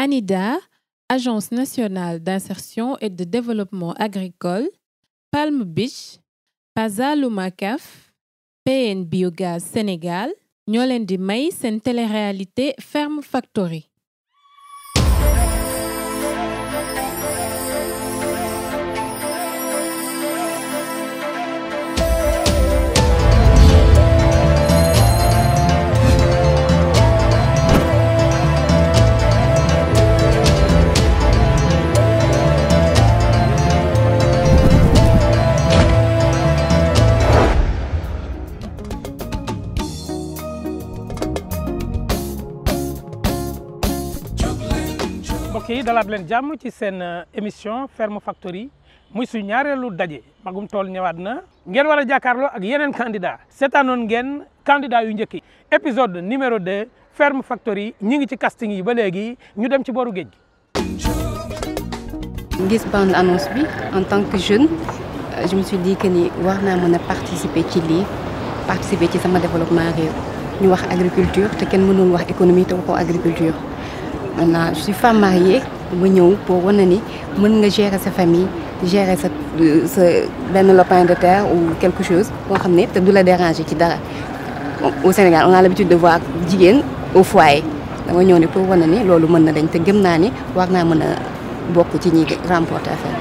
ANIDA, Agence nationale d'insertion et de développement agricole, Palm Beach, Pazaluma CAF, PN Biogaz Sénégal ñoo leen di may seen télé-réalité Ferme Factory. mbokk yi dalaat leen jàmm ci seen émission Ferme Factory muy suñu ñaareelu daje magum tool ñëwaat na ngeen war a jàkkaarloo ak yeneen candidat seetaanoon ngeen candidat yu njëkk yi épisode numéro 2 Ferme Factory ñi ngi ci casting yi ba léegi ñu dem ci boru géej gi. gis bande annonce bi en tant que jeune je me suis dit que ni war naa mën a participer ci lii participer ci sama développement réew ñu wax agriculture te kenn mënul wax économie te waxoo agriculture. Maintenant, je suis femme mariée, ma ñëw pour wane ni mën nga gérer sa famille, gérer sa benn lopin de terre ou quelque chose boo xam ne te du la déranger ci dara. Au Sénégal, on a l'habitude de voir jigéen au foyer. dama ñëw ne pour wane ni loolu mën na dañ te gëm naa ni war naa mën a bokk ci ñi remporter affaire.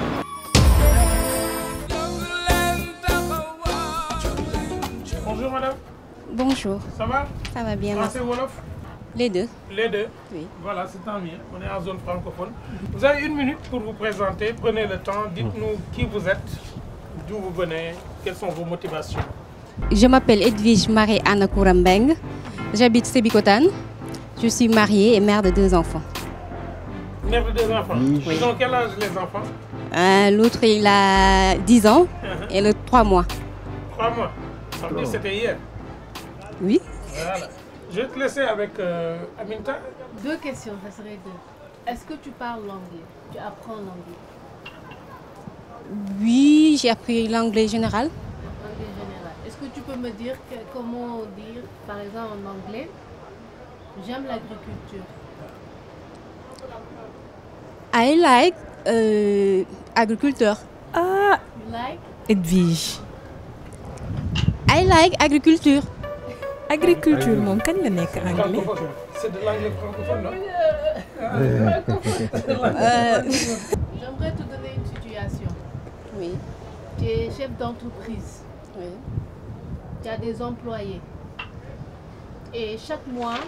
Bonjour madame. Bonjour. Ça va? Ça va bien. Français wolof? Les deux. Les deux? Oui. Voilà, c'est tant mieux. On est en zone francophone. Vous avez 1 minute pour vous présenter. Prenez le temps. Dites-nous qui vous êtes, d'où vous venez, quelles sont vos motivations. Je m'appelle Edwige Marie-Anne Kourambeng. J'habite Sébikotane. Je suis mariée et mère de 2 enfants. Mère de 2 enfants? Oui. Ils ont quel âge les enfants? L'autre, il a 10 ans et le 3 mois. 3 mois? Ça veut dire c'était hier? Oui. Voilà. Je vais te laisser avec Aminta. 2 questions, ça serait 2. Est-ce que tu parles l'anglais? Tu apprends l'anglais? Oui, j'ai appris l'anglais général. L'anglais général. Est-ce que tu peux me dire comment dire, par exemple en anglais, j'aime l'agriculture? I like agriculture. You like? Edwige. I like agriculture. Agriculture moom kañ la nekk anglais. C'est de l'anglais francophone, non? J'aimerais te donner une situation. Oui. Tu es chef d'entreprise. Oui. Tu as des employés. Et chaque mois,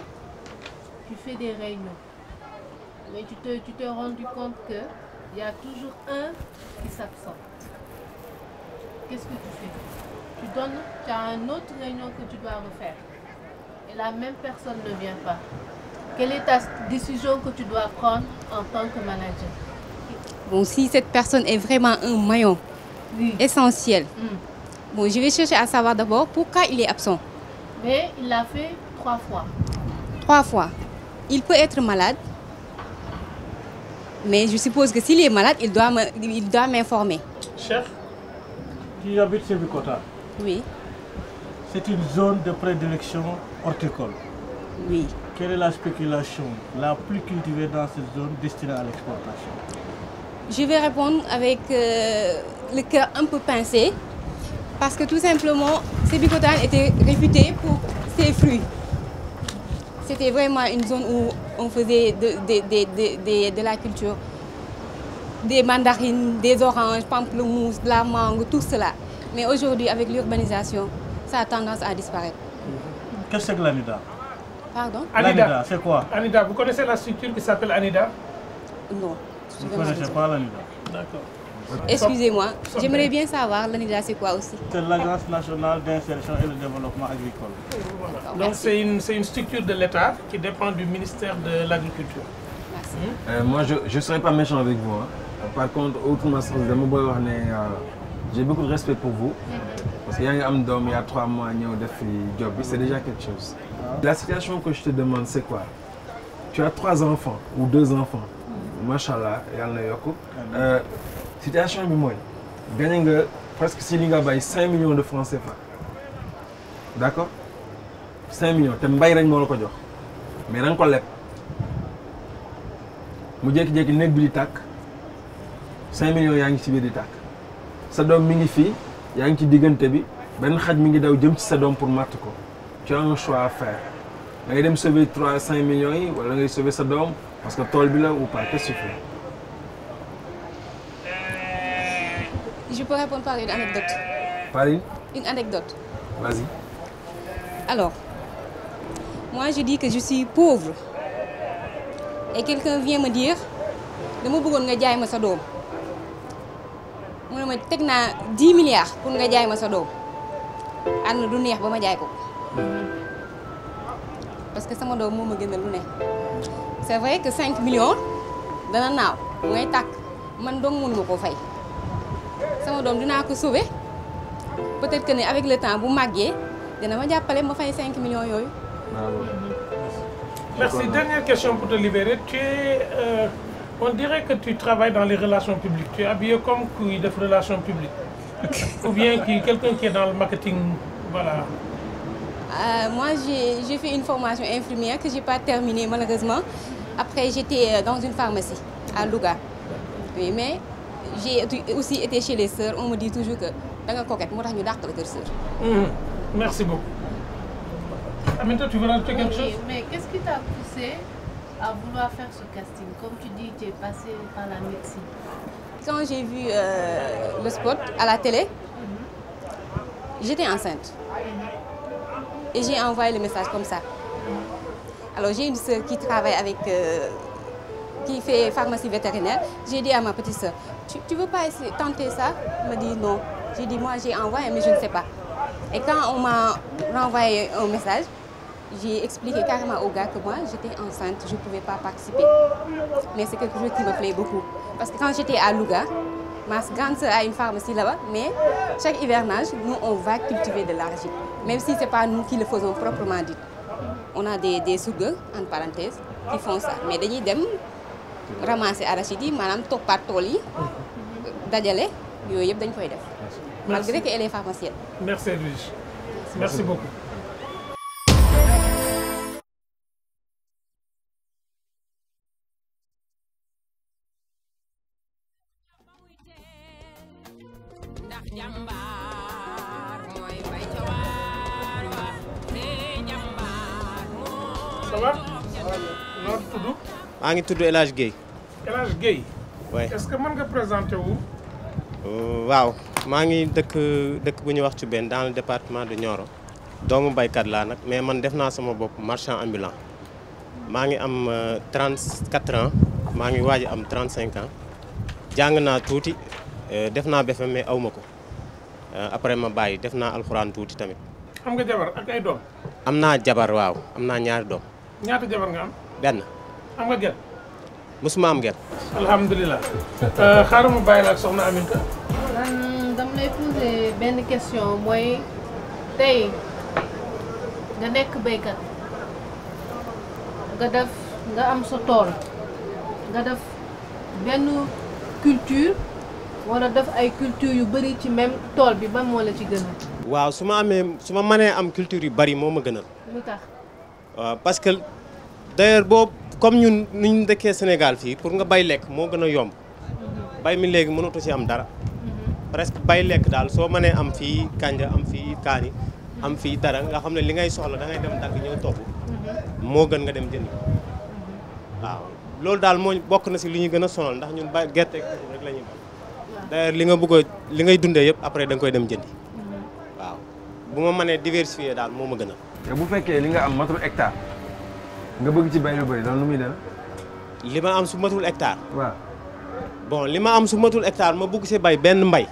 tu fais des réunions. Mais tu t'es rendu compte qu'il y a toujours un qui s'absente. Qu'est-ce que tu fais? Tu as une autre réunion que tu dois refaire. Et la même personne ne vient pas. Quelle est ta décision que tu dois prendre en tant que manager? Bon, si cette personne est vraiment un maillon essentiel, bon, je vais chercher à savoir d'abord pourquoi il est absent. Mais il l'a fait 3 fois. 3 fois. Il peut être malade, mais je suppose que s'il est malade, il doit m'informer. Chef, tu habites Sébikotane. Oui. C'est une zone de prédilection horticole. Oui. Quelle est la spéculation la plus cultivée dans cette zone destinée à l'exportation? Je vais répondre avec le cœur un peu pincé, parce que tout simplement, Sébikotane était réputée pour ses fruits. C'était vraiment une zone où on faisait de la culture. Des mandarines, des oranges, pamplemousse, de la mangue, tout cela. Mais aujourd'hui, avec l'urbanisation, ça a tendance à disparaître. Qu'est-ce que l'ANIDA? Pardon? Anida, c'est quoi? Anida, vous connaissez la structure qui s'appelle Anida? Non. Vous ne connaissez pas l'ANIDA? D'accord. Excusez-moi, j'aimerais bien savoir l'ANIDA c'est quoi aussi? C'est l'Agence nationale d'insertion et de développement agricole. Donc c'est une structure de l'État qui dépend du ministère de l'Agriculture. Merci. Moi, je ne serai pas méchant avec vous. Hein. Par contre, autrement, j'ai beaucoup de respect pour vous. Parce qu'il y a un homme, il y a 3 mois, job, c'est déjà quelque chose. La situation que je te demande, c'est quoi? Tu as 3 enfants ou 2 enfants. Machallah, situation est moi. Gagner presque 5 millions de francs CFA. D'accord? 5 millions. Tu as mais tu mu jékki-jékki néeg bi di tàkk 5 millions yaa ngi ci biir di tàkk sa doom mi ngi fii yaa ngi ci diggante bi benn xaj mi ngi daw jëm ci sa doom pour matt ko tu as un choix à faire da ngay dem sauver 5 millions yi wala ngay sauver sa doom parce que tool bi la ou pas qu'est-ce que tu fais? Je peux répondre par une anecdote. Par Une anecdote. Vas-y. Alors, moi je dis que je suis pauvre et quelqu'un vient me dire dama bëggoon nga jaay ma sa doom mu ne ma teg naa 10 milliards pour nga jaay ma sa doom ànd du neex ba ma jaay ko parce que sama doom moo ma gënal lu ne. C'est vrai que 5 millions dana naaw mu ngay tàkk man dong mënuma koo fay sama doom dinaa ko sauver peut-être que ne avec le temps bu màggee dina ma jàppale ma fay 5 millions yooyu. Bravo. Merci. Dernière question pour te libérer. On dirait que tu travailles dans les relations publiques. Tu es habillé comme qui de relations publiques. Ou bien quelqu'un qui est dans le marketing. Voilà. Moi, j'ai fait une formation infirmière que je n'ai pas terminée malheureusement. Après, j'étais dans une pharmacie à Louga. Oui, mais j'ai aussi été chez les sœurs. On me dit toujours que tu es coquette, moi je suis une sœur. Merci beaucoup. Aminata, tu veux rajouter quelque chose? Mais qu'est-ce qui t'a poussé à vouloir faire ce casting? Comme tu dis, tu es passé par la médecine. Quand j'ai vu le spot à la télé, j'étais enceinte. Et j'ai envoyé le message comme ça. Alors j'ai une sœur qui travaille avec, qui fait pharmacie vétérinaire. J'ai dit à ma petite sœur, tu veux pas essayer, tenter ça? Elle m'a dit non. J'ai dit moi j'ai envoyé mais je ne sais pas. Et quand on m'a renvoyé un message, j'ai expliqué carrément au gars que moi j'étais enceinte, je ne pouvais pas participer. Mais c'est quelque chose qui me plaît beaucoup. Parce que quand j'étais à Louga, ma grande sœur a une pharmacie là-bas, mais chaque hivernage, nous on va cultiver de l'arachide. Même si ce n'est pas nous qui le faisons proprement dit. On a des surgas, entre parenthèses, qui font ça. Mais dañuy dem ramasser arachide yi, maanaam toppaat tool yi, dajale, yooyu yëpp dañ koy def. Malgré qu'elle est pharmacienne. Merci Edwige. Merci beaucoup. Ça va? Noo tudd? maa ngi tudd El Hadj Guèye. El Hadj Guèye. oui Est-ce que mën nga présenter wu? waaw maa ngi dëkk bu ñuy wax Thioubène dans le département de Nioro. doomu baykat laa nag mais man def naa sama bopp marchand ambulant. maa ngi am 34 ans maa ngi waaj am 35 ans jàng naa tuuti def naa BFEM mais aw ma ko après ma bàyyi def naa alxuraan tuuti tamit. Am nga jabar ak ay doom? am naa jabar waaw am naa ñaari doom. Ñaata jabar nga am? benn. Am nga gel? musuma am gel. Alhamdulilah. Xaaral ma bàyyi la ak soxna Aminta. dama lay poser benn question mooy tey nga nekk béykat nga am sa tool nga def benn culture wala def ay culture yu bari ci même tool bi ban moo la ci gënal. waaw su ma mënee am culture yu bari moo ma gënal. lu tax. waaw parce que d'ailleurs boobu comme ñun ni ñu dëkkee Sénégal fii pour nga bay lekk moo gën a yomb bay mi léegi mënatu ci am dara presque bay lekk daal soo mënee am fii kanja am fii kaani am fii dara nga xam ne li ngay soxla da ngay dem dagg ñëw togg moo gën nga dem jënd waaw loolu daal moo bokk na ci li ñu gën a sonal ndax ñun bay gerte rek la ñuy bay d'ailleurs li nga bëgg a li ngay dundee yëpp après da nga koy dem jëndi waaw bu ma mënee diversifier daal moo ma gën a. te bu fekkee li nga am matul hectare nga bëgg ci bay lu bëri loolu nu muy dem. li ma am su matul hectare. waaw bon li ma am su matul hectare ma bëgg ci bay benn mbay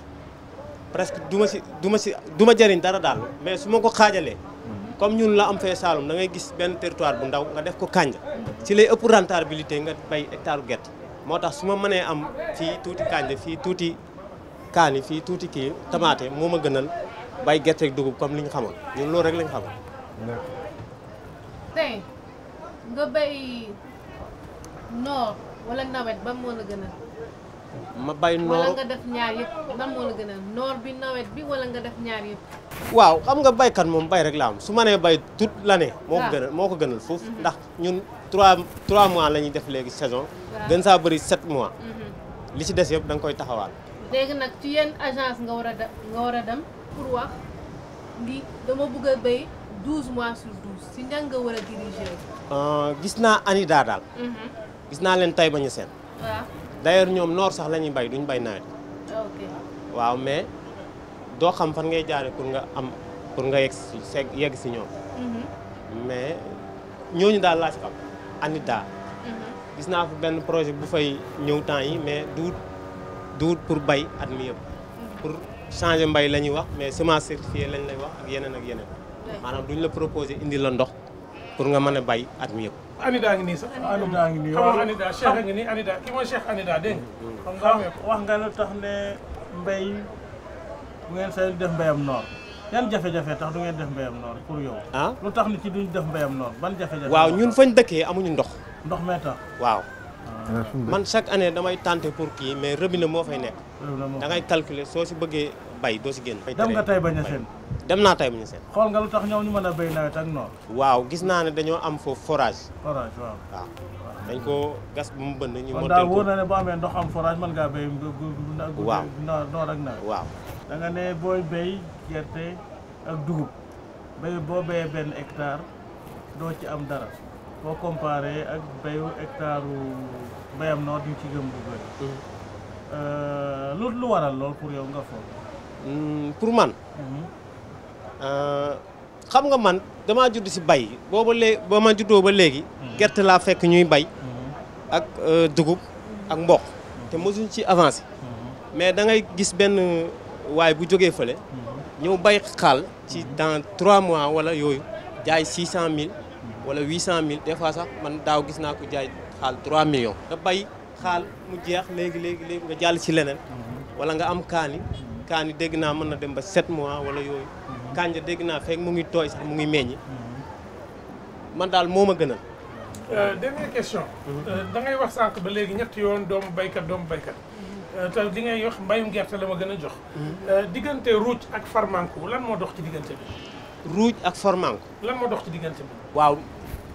presque du ma jëriñ dara daal mais su ma ko xaajalee comme ñun la am fee Saloum da ngay gis benn territoire bu ndaw nga def ko kànja ci lay ëpp rentabilité nga bay hectare gerte moo tax su ma mënee am fii tuuti kànja fii tuuti kaani fii tuuti kii tamaate moo ma gënal bay gerte ak dugub comme li ñu xamoon ñun loolu rek lañ xamoon. tey nga bay noor wala nawet ba moo la gënal. ma bay wala noor. nga def ñaar yëpp lan moo la gënal noor bi nawet bi wala nga def ñaar yëpp. waaw xam nga baykat moom bay rek la am su ma nee bay toute l'année. waaw moo ko gënal foofu. ndax ñun 3 mois la ñuy def léegi saison. waaw gën saa bëri 7 mois. li ci des yëpp da nga koy taxawaal. léegi nag ci yenn agence nga war a dem pour wax ngi dama bëgg a béy 12 mois sur 12 si ñan nga war a diriger. gis naa ANIDA daal. gis naa leen Taïba Niassène. waaw. d'ailleurs ñoom noor sax la ñuy bay duñ bay nawet. ok. waaw mais doo xam fan ngay jaare pour nga yegg si ñoom. mais ñooñu daal laa ci xam ANIDA. gis naa fa benn projet bu fay ñëw temps yi mais duut pour bay at mi yëpp. pour changer mbay la ñuy wax mais semence certifiée lañ lay wax ak yeneen. maanaam duñ la proposer indi la ndox pour nga mën a bay at mi yëpp. ANIDA ngi nii sax. ANIDA ngi nii xam nga ANIDA Cheikh a ngi nii ANIDA ki mooy Cheikh ANIDA dégg nga. xam nga wax nga lu tax ne mbay bu ngeen say def mbayam noor yan jafe-jafe tax du ngeen def mbayam noor pour yow. ah lu tax nit ci duñ def mbayam noor ban jafe-jafe. waaw ñun fañ dëkkee amuñu ndox. ndox mee tax. waaw. man chaque année damay tenter pour kii mais robinet moo fay nekk. da ngay calculer soo si bëggee bay doo si génn. dem nga Taïba Niassène. dem naa Taïba Niassène. xool nga lu tax ñoom ñu mën a béy nawet ak noor. waaw gis naa ne dañoo am foofu forage. forage waaw. waaw dañ ko gas bu mu bënn ñu kon monté daal ko. wóor na ne boo amee ndox am forage mën ngaa béy. waaw noor ak nawet. waaw. da nga ne booy béy gerte ak dugub boo béyee benn hectare doo ci am dara boo comparé ak béyu hectare béyam noor di ci gëm bu bëri. lu waral lool pour yow nga foog. pour man. xam nga man damaa judd si bay ba ma juddoo ba léegi. gerte laa fekk ñuy bay. ak dugub ak mboq. te mosuñ ci avancé. mais da ngay gis benn waay bu jógee fële. ñëw bay xaal ci dans 3 mois wala yooyu jaay 600000 wala 800000 des fois sax man daaw gis naa ko jaay xaal 3 millions. nga bay xaal mu jeex léegi nga jàll ci leneen. wala nga am kaani dégg naa mën na dem ba 7 mois wala yooyu. kanja dégg naa fekk mu ngi tooy sax mu ngi meññi. man daal moo ma gënal. dernière question. da ngay wax sànq ba léegi ñetti yoon doomu baykat. te li ngay wax mbayum gerte la ma gën a jox. diggante ruuj ak farmanku lan moo dox ci diggante bi. ruuj ak farmanku. lan moo dox ci diggante bi. waaw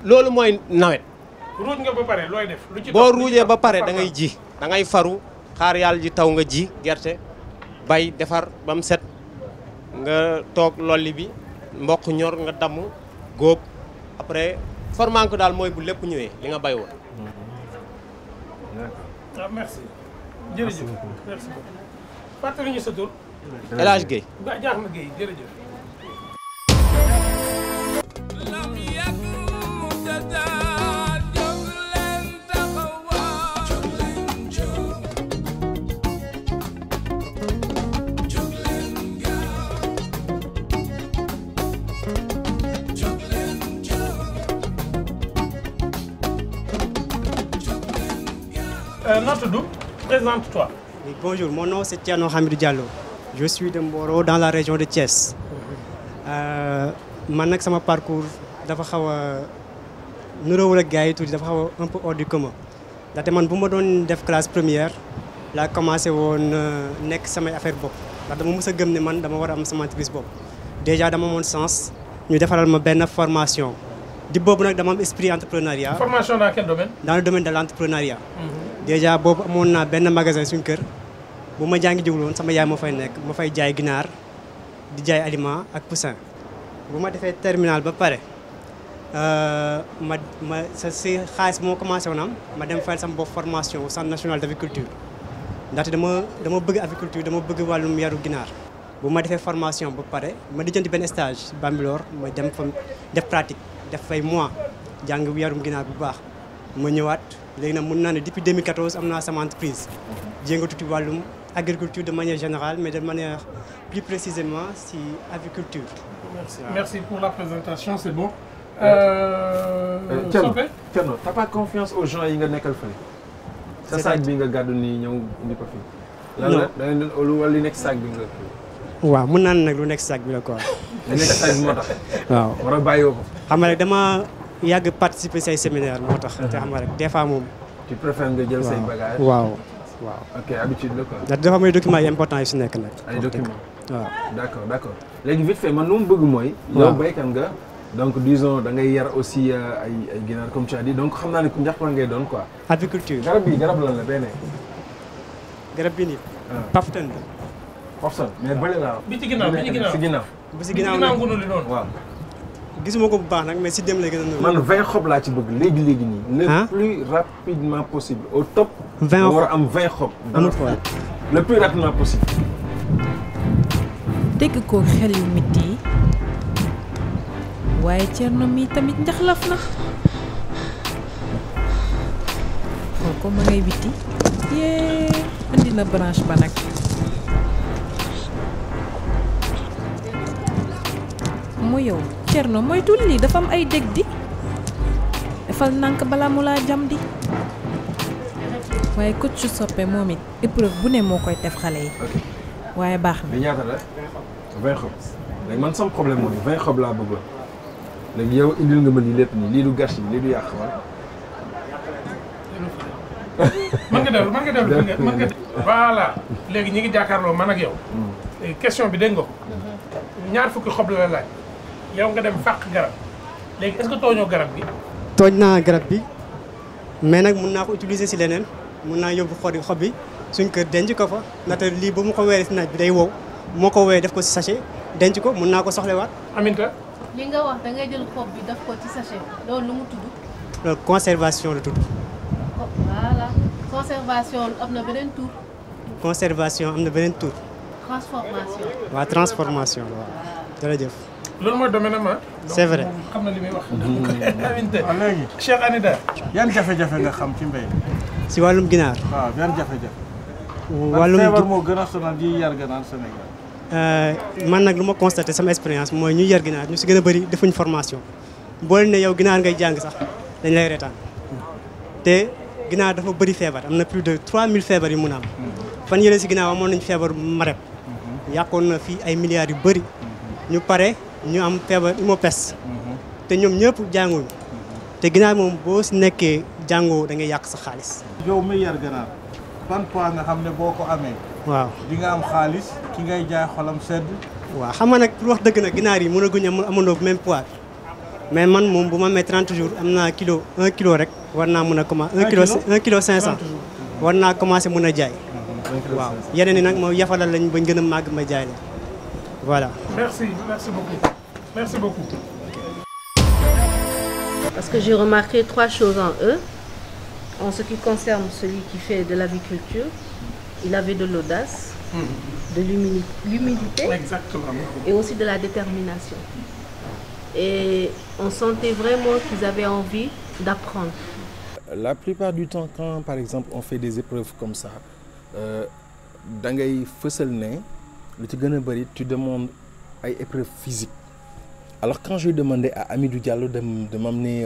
loolu mooy nawet. ruuj nga ba pare looy def. lu ci boo ruujee ba pare da ngay ji. da ngay faru xaar yàlla ji taw nga ji gerte bay defar ba mu set nga toog lolli bi mboq ñor nga damm góob après farmanku daal mooy bu lépp ñëwee li nga bay woon. ah merci. jërëjëf merci beaucoup. fàttali ñu sa tur. El Hadj Guèye. jaax na Guèye jërëjëf. noo tudd présente-toi. Oui, bonjour, mon nom c'est Thierno Hamidou Diallo. Je suis de Mboro dans la région de Thiès. Man nag sama parcours dafa xaw a nuróowul ak gars yi tuuti dafa xaw a un peu hors du commun. ndaxte man bu ma doon def classe première laa commencé woon nekk samay affaire bopp ndax dama mës a gëm ne man dama war a am sama entreprise bopp. Déjà dama amoon sens ñu defaral ma benn formation di boobu nag dama am esprit entrepreneuriat. Formation dans quel domaine? Dans le domaine de l'entrepreneuriat. Déjà boobu amoon naa benn magasin suñu kër bu ma jàngi jiwul woon sama yaay moo fay nekk ma fay jaay ginaar di jaay aliment ak poussin. bu ma defee terminal ba pare si xaalis moo commencé woon am ma dem fayal sama bopp formation au centre national d'agriculture ndaxte dama bëgg agriculture dama bëgg wàllum yaru ginaar. bu ma defee formation ba pare ma di jënd benn stage Bambilor ma dem fa def pratique def fay mois jàng yarum ginaar bu baax ma ñëwaat léegi nag mun naa ne depuis 2014 am naa sama entreprise jéngatu ci wàllum agriculture de manière générale mais de manière plus précisément si agriculture. Merci pour la présentation, c'est bon. Thierno, t'as pas confiance aux gens yi nga nekkal fële. sa sac bi nga gàddu nii ñëw indi ko fii. non wala li nekk sac bi nga. waaw mun naa ne nag lu nekk sac bi la quoi. li nekk sac bi moo tax. waaw war a bàyyiwoo ko. xam nga rek dama yàgg participer say séminaire moo tax. te xam nga rek des fois moom. tu préfères nga jël say bagages. waaw waaw. ok habitude la quoi. ndax dafa am ay documents yu importants yu si nekk nag. ay documents waaw. d'accord léegi vite fait man lu mu bëgg mooy. yow béykat nga donc disons da ngay yar aussi ay ginaar comme tu as dit donc xam naa ne ku njaxta ngay doon quoi. aviculture. garab lan la benn. garab bi nii. paftan la. paftan mais bële laa. bi ci ginnaaw si ginnaaw. bu si ginnaaw ngunu li noonu. waaw. gisuma ko bu baax nag mais si dem lay gën a nëb. man 20 xob laa ci bëgg léegi nii. le plus rapidement possible au top. 20 xob war a am 20 xob. amul problème. le plus rapidement possible. dégg ko xel yu métti yi waaye Thierno mi tamit njaxlaf na xool ko ma ngay witti yee andi na branche ba nag mu yow Thierno moytul lii dafa am ay dég di defal nànk balaa mu laa jam di waaye coach soppe moom it épreuve bu ne moo koy def xale yi waaye baax na li ñaata la 20 xob léegi man sama problème mooy 20 xob laa bëggoon léegi yow indil nga ma lii lépp nii lii du gâche lii du yàq wala. mën nga dellu voilà léegi ñi ngi jàkkaarloo man ak yow. question bi dégg nga ko. ñaar fukki xob la laaj yow nga dem fàq garab léegi est-ce que tooñoo garab gi. tooñ naa garab bi mais nag mun naa ko utiliser si leneen mun naa yóbbu xob bi suñ kër denc ko fa ndaxte lii ba mu ko weeree si naaj bi day wow moo ko weeree def ko si sachet denc ko mun naa ko soxlewaat. Aminta. li nga wax da ngay jël xob bi def ko ci sachet loolu lu mu tudd. loolu conservation la tudd. voilà conservation am na beneen tur. conservation am na beneen tur. transformation. waaw transformation la waaw jërëjëf. loolu mooy domaine am c'est vrai. xam na li muy wax. Aminta. léegi Cheikh Anida. yan jafe-jafe nga xam ci mbéy. si wàllum ginaar. waaw yan jafe-jafe. wàllum feebar moo gën a sonal di yar ginaar Sénégal. man nag lu ma constaté sama expérience mooy ñu yar ginaar ñu si gën a bëri defuñ formation boole ne yow ginaar ngay jàng sax dañ lay reetaan te ginaar dafa bëri feebar am na plus de 3000 feebar yu mun a am fan yële si ginnaaw amoon nañ feebar mareb yàqoon na fii ay milliards yu bëri ñu pare ñu am feebar imopes te ñoom ñëpp jànguñu te ginaar moom boo si nekkee jàngoo da ngay yàq sa xaalis. yow mi yar ginaar ban poids nga xam ne boo ko amee. waaw di nga am xaalis ki ngay jaay xolam sedd. waaw xam nga nag pour wax dëgg nag ginaar yi mën a guñ amandoo même poids mais man moom bu ma amee 30 jours am naa kilo 1 kilo rek war naa mën a commencé 1 kilo 500 war naa commencé mën a jaay. waaw yeneen yi nag moom yafalal lañ bañ gën a màgg ma jaay la voilà. merci beaucoup. Parce que j'ai remarqué 3 choses en eux. En ce qui concerne celui qui fait de l'aviculture, il avait de l'audace, de l'humilité et aussi de la détermination. Et on sentait vraiment qu'ils avaient envie d'apprendre. La plupart du temps, quand par exemple on fait des épreuves comme ça, da ngay fësal ne lu ci gën a bëri tu demandes ay épreuves physiques. Alors quand j'ai demandé à Amidou Diallo de m'amener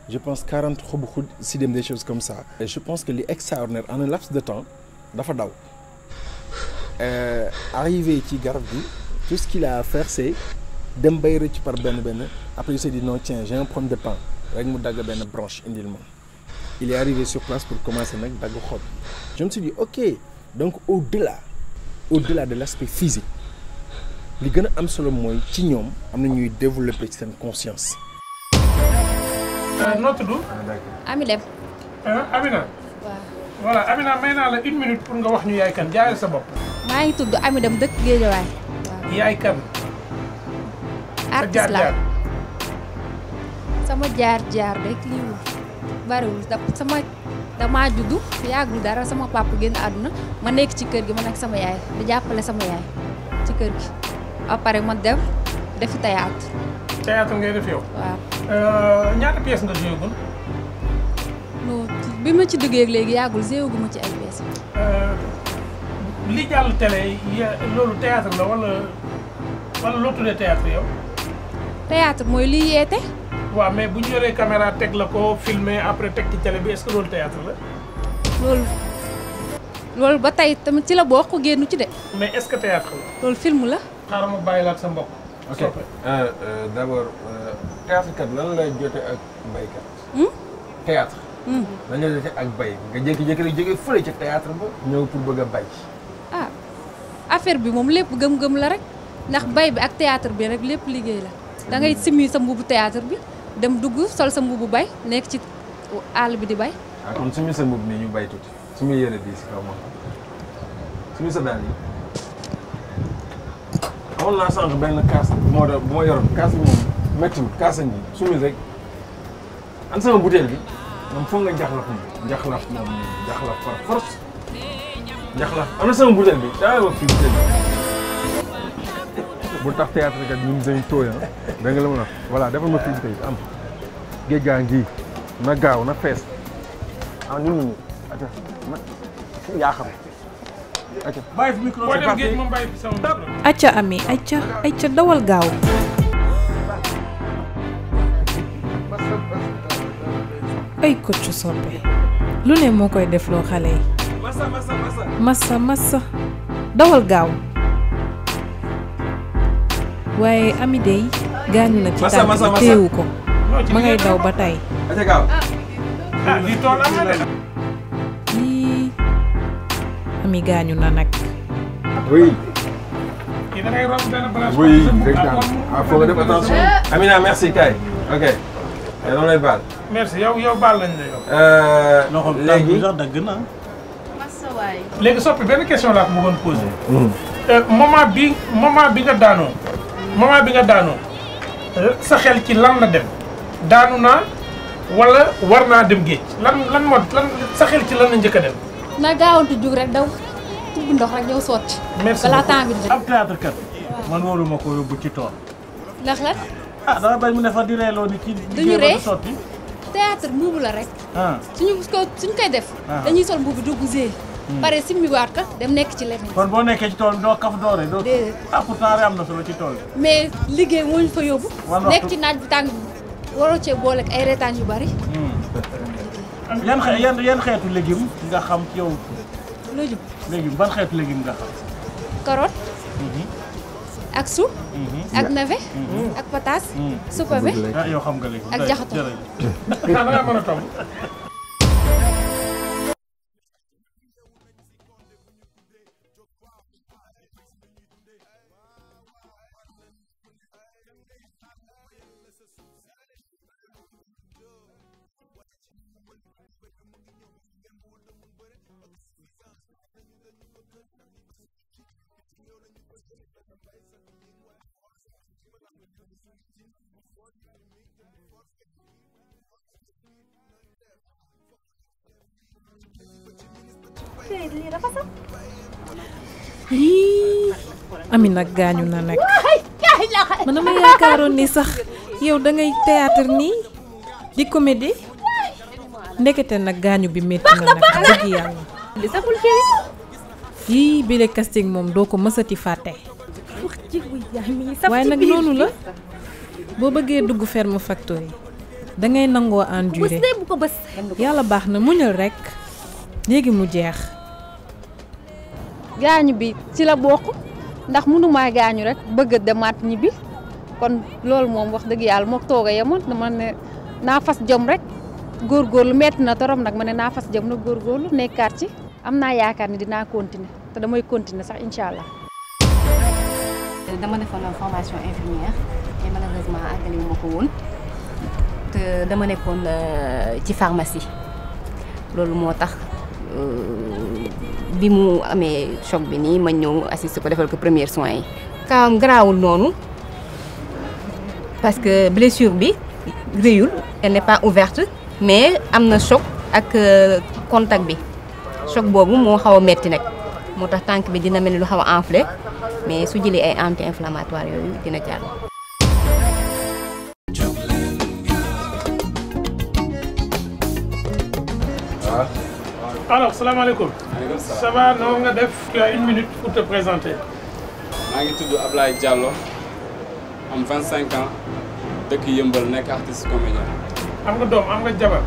je pense 40 xobu sidem des choses comme ça. Et je pense que li extraordinaire en un laps de temps dafa daw. Arrivé ci garab bi tout ce qu'il a à faire c'est dem bay rëcc par benn après il s'est dit non tiens j'ai un problème de temps rek mu dagg benn branche indil ma. Il est arrivé sur place pour commencer nag dagg xob. Je me suis dit ok donc au-delà de l'aspect physique li gën a am solo mooy ci ñoom am na ñuy développer ci seen conscience. noo tudd. Ami Dem. Amina. waaw. voilà Amina may naa la 1 minute pour nga wax ñu yaay kan jaayal sa bopp. maa ngi tudd Ami Dem dëkk Géejawaay. waaw. yaay kan. artiste la sama jaar rek lii bariwul damaa juddu yàggul dara sama papa génn àdduna ma nekk ci kër gi ma nekk sama yaay di jàppale sama yaay ci kër gi après ma dem defi théâtre. théâtre ngay def yow. waaw. ñaata pièce nga joué gun. non bi ma ci duggee léegi yàggul joué gu ma ci ay pièces. li jàll télé loolu théâtre la wala loo tuddee théâtre yow. théâtre mooy liy yeete. waaw mais bu ñu yoree caméra teg la ko filmer après teg ci télé bi est-ce que loolu théâtre la. loolu ba tey tamit ci la bokk génnu ci de. mais est-ce que théâtre la. loolu film la. xaaral ma bàyyi la ak sa mbokk. ok d'abord théâtre kat lan lay jote ak mbaykat. théâtre dañu la ak bay nga jékki-jékki rek jógee fële ca théâtre ba ñëw pour bëgg a bay. ah affaire bi moom lépp gëm-gëm la rek ndax bay bi ak théâtre bi rek lépp liggéey la da ngay simmi sa mbubu théâtre bi dem dugg sol sa mbubu bay nekk ci àll bi di bay. ah kon sumi sa mbubu nii ñu bay tuuti sumi yére bii si kaw moom sumi sa daal yi. amoon naa sànq benn kaas bu ma yoroon kaas bi moom méttiwul kaasa ngi sumi rek an sama butéel bi moom foog nga njaxlaf par force njaxlaf am na sama butéel bi daa wax fii butéel bi bu tax théâtre kat ñun dañu tooy da nga la mën a voilà defal ma fii tey am géej gaa ngi na gaaw na fees ah ñun aca yaa xam aca bàyyi fi micro boo dem géej moom bàyyi fi sama micro. acca ami acca dawal gaaw. ay Kocc Sopé lu ne moo koy defloo xale yi. massa dawal gaaw. waaye ami dey gaañu na ci tànk bi téewu ko ma ngay daw ba tey. lii tool am na de. yii ami gaañu na nag. oui. kii da ngay romb benn branche. oui faut nga def attention. Amina merci kay ok. dama lay baal. merci yow baal nañ la yow. léegi sax dagg na. léegi Sopé benn question laa ko bëggoon posé. moment bi nga daanoo sa xel ci lan la dem daanu naa wala war naa dem géej lan sa xel ci lan la njëkk a dem. na gaawantu jug rek daw tubb ndox rek ñëw sotti. merci balaa temps bi di ab théâtre kat man waruma ko yóbbu ci tool. ndax lan. dama bañ mu ne fa di reeloo ni ci duñu ree du sotti. théâtre mbuubu la rek. suñu koy def. dañuy sol mbuubu dugg zee. pare simmiwaat ko dem nekk ci leneen. kon boo nekkee ci tool doo kaf doore doo. déedéet pourtant am na solo ci tool bi. mais liggéey moo ñu fa yóbbu. nekk ci naaj bi tàng waroo cee boole ak ay reetaan yu bari. yan xeetu légume nga xam ci yow. légume ban xeetu légume nga xam. carotte. ak su. ak navet. ak pataas. supame. yow xam nga léegi. ak jaxato. da nga mën a tomb. yii ami nag gaañu na nag man dama yaakaaroon ni sax yow da ngay théâtre nii di comédie ndekete nag gaañu bi métti na nag dëgg yàlla. yii bile casting moom doo ko mësati fàtte. waaye nag noonu la boo bëggee dugg Ferme Factory da ngay nangoo endurer yàlla baax na muñal rekk léegi mu jeex. gaañu bi ci la bokk ndax mënumaa gaañu rek bëgg a demaat ñibbi kon loolu moom wax dëgg yàlla moo toog a yemoon dama ne naa fas jom rek góorgóorlu metti na torop nag ma ne naa fas jom nag góorgóorlu nekkaat ci am naa yaakaar ni dinaa continuer te damay continuer sax incha allah. dama defoon formation infirmière et malheureusement àggale wu ma ko woon te dama nekkoon ci pharmacie loolu moo tax. bi mu amee choc bi nii ma ñëw assister ko defal ko premiers soins yi. kaam garaawul noonu parce que blessure bi rëyul elle n'est pas ouverte mais am na choc ak contact bi choc boobu moo xaw a metti nag moo tax tànk bi dina mel ni lu xaw a enflé mais su jëlee ay anti-inflammatoire yooyu dina jàll. alors salaamaaleykum. ça va noo nga def. tu as une minute pour te présenter. maa ngi tudd Ablaye Diallo am 25 ans dëkk Yëmbal nekk artiste comédien. am nga doom am nga jabar.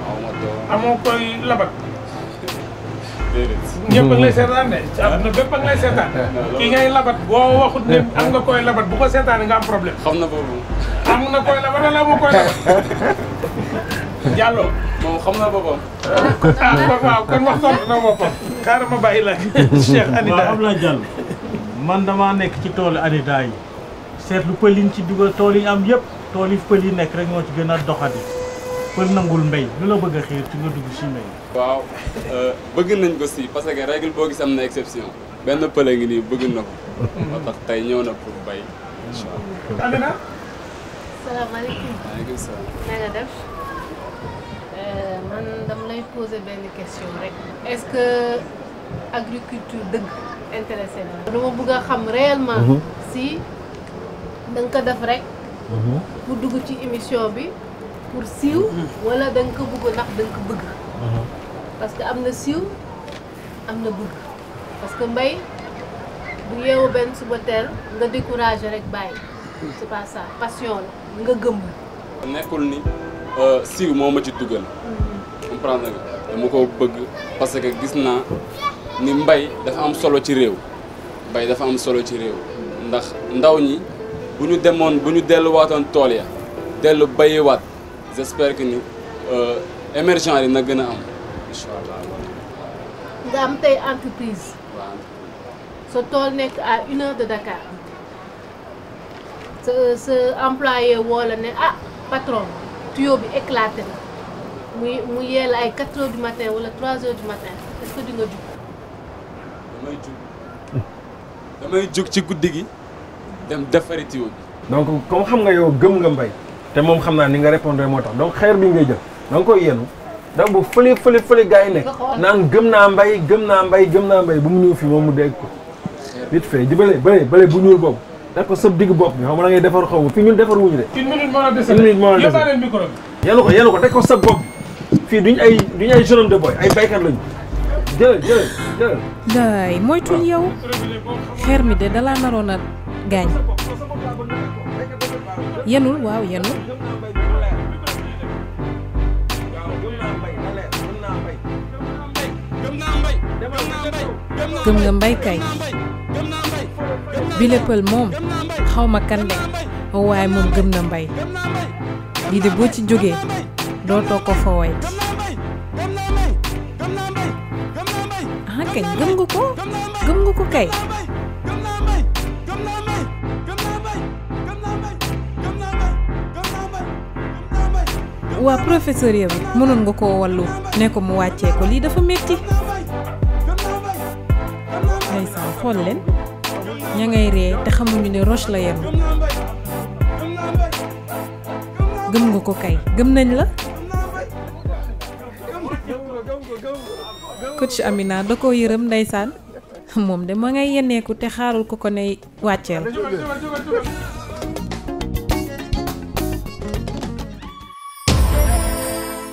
waaw ma doom amoo koy labat. déedéet. ñëpp a ngi lay seetaan de ci àdduna bépp a ngi lay seetaan. ki ngay labat boo waxut ne am nga koy labat bu ko seetaanee nga am problème. xam na boobu. am na koy labat wala amoo koy labat. Diallo moom xam na boppam. waaw kon wax tontu na boppam. xaaral ma bàyyi la Cheikh Anida. waaw Abdoulaye Diallo man damaa nekk ci toolu Anida yi seetlu pël yi ñu ci dugal tool yi am yëpp tool yi pël yi nekk rek moo ci gën a doxati pël nangul mbéy lu la bëgg a xiir ci nga dugg si mbéy. waaw bëgg nañ ko si parce que règle boo gis am na exception benn pël a ngi nii bëgg na ko. moo tax tey ñëw na pour bay incha allah. Amina. salaamaaleykum. maaleykum salaam. na nga def man dama lay poser benn question rek. est-ce que agriculture dëgg intéressé na. dama bëgg a xam réellement. si da nga ko def rek. pour dugg ci émission bi pour siiw. wala da nga ko bëgg ndax da nga ko bëgg. parce que am na siiw am na bëgg parce que mbay bu yeewu benn suba teel nga découragé rek bàyyi c'est pas ça passion la nga gëm la. nekkul ni siiw moo ma ci dugal. comprendre nga dama ko bëgg parce que gis naa ni mbay dafa am solo ci réew. mbay dafa am solo ci réew ndax ndaw ñi bu ñu demoon bu ñu delluwaatoon tool ya dellu bayiwaat j'espère que ni émergent yi na gën a am incha allah. nga am tey entreprise. waaw. sa tool nekk à 1 heure de Dakar sa employé woo la ne ah patron tuyau bi éclaté na mu yee la ay 4 heures du matin wala 3 heures du matin est-ce que di nga jug. damay jug ci guddi gi dem defari tuyau bi. donc comme xam nga yow gëm nga mbay te moom xam naa ni nga répondre moo tax donc xeer bi ngay jël da nga koy yenu donc bu fële gars yi nekk naan gëm naa mbay bu mu ñëw fii moom mu dégg ko vite fait di bële bu ñuul boobu def ko sëb digg bopp bi xam nga da ngay defar xaw ma fii ñun defar wuñu de. une minute moo la dese yóbbaale micro bi yenu ko teg ko sëb bopp fii duñ ay jeune de boy ay baykat lañu jëlal laay moytul yow xeer mi de dalaa naroon a gaañ yenul waaw yenul gëm nga mbay kay bi léppal moom xaw ma kande waaye moom gëm na mbay lii de boo ci jógee dootoo ko fa way ah kañ gëm nga ko kay waa professeur yow mënoon nga koo wallu ne ko mu wàccee ko lii dafa metti ndeysaan xool leen ña ngay ree te xamuñu ne roche la yem gëm nga ko kay gëm nañ la coach Amina da koo yërëm ndeysaan moom de ma ngay yenneeku te xaarul ko ne wàcceel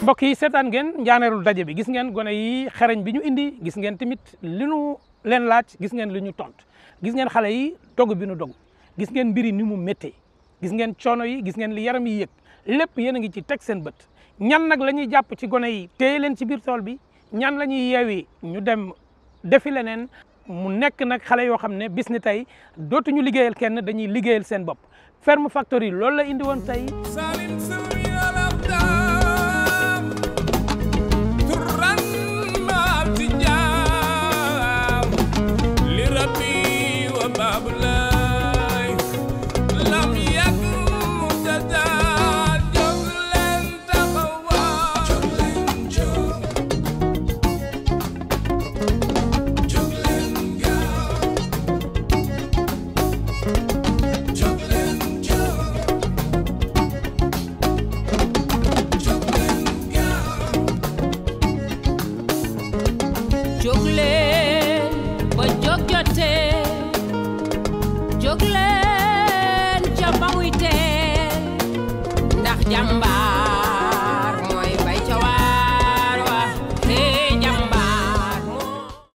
mbokk yi seetaan ngeen njaaneerul daje bi gis ngeen gone yi xarañ bi ñu indi gis ngeen tamit li ñu leen laaj gis ngeen li ñu tontu gis ngeen xale yi dogg bi ñu dogg gis ngeen mbiri ni mu méttee gis ngeen coono yi gis ngeen li yaram yi yëg lépp yéen a ngi ci teg seen bët ñan nag la ñuy jàpp ci gone yi téye leen ci biir tool bi ñan la ñuy yeewi ñu dem defi leneen mu nekk nag xale yoo xam ne bis ni tey dootuñu liggéeyal kenn dañuy liggéeyal seen bopp Ferme Factory loolu la indi woon tey.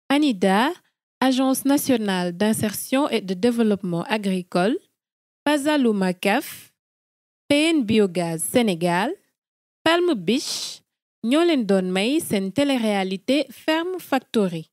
ANIDA, Agence nationale d'insertion et de développement agricole, Pazaluma CAF, PN Biogaz Sénégal, Palm Beach ñoo leen doon may seen télé-réalité Ferme Factory.